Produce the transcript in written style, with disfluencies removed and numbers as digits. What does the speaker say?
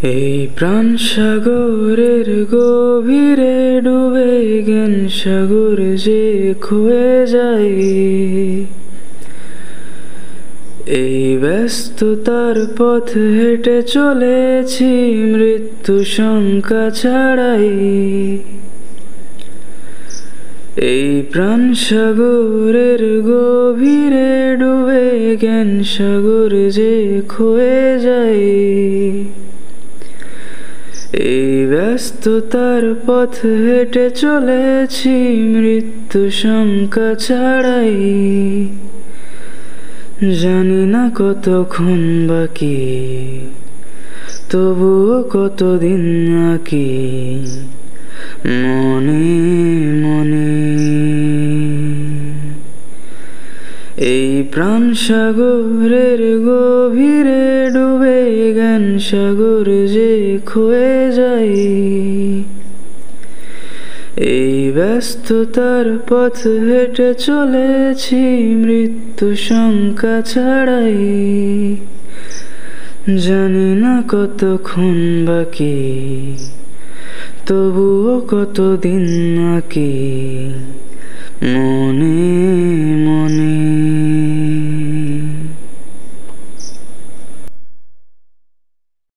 এই প্রাণ সাগরের গভীরে ডুবে জ্ঞান সাগর যে ক্ষয়ে যায়, এই ব্যস্ততার পথ হেঁটে চলেছি মৃত্যু শঙ্কা ছাড়াই। এই প্রাণ সাগরের গভীরে ডুবে জ্ঞান সাগর যে ক্ষয়ে যায়, এই ব্যস্ততার পথ হেঁটে চলেছি মৃত্যু শঙ্কা ছাড়াই। জানি না কতক্ষণ বাকি, তবুও কতদিন আঁকি মনে মনে। এই প্রাণ সাগরের গভীরে ডুবে জ্ঞান সাগর যে ক্ষয়ে যায়, এই ব্যস্ততার পথ হেঁটে চলেছি মৃত্যু শঙ্কা ছাড়াই। জানি না কতক্ষণ বাকি, তবুও কতদিন আঁকি মনে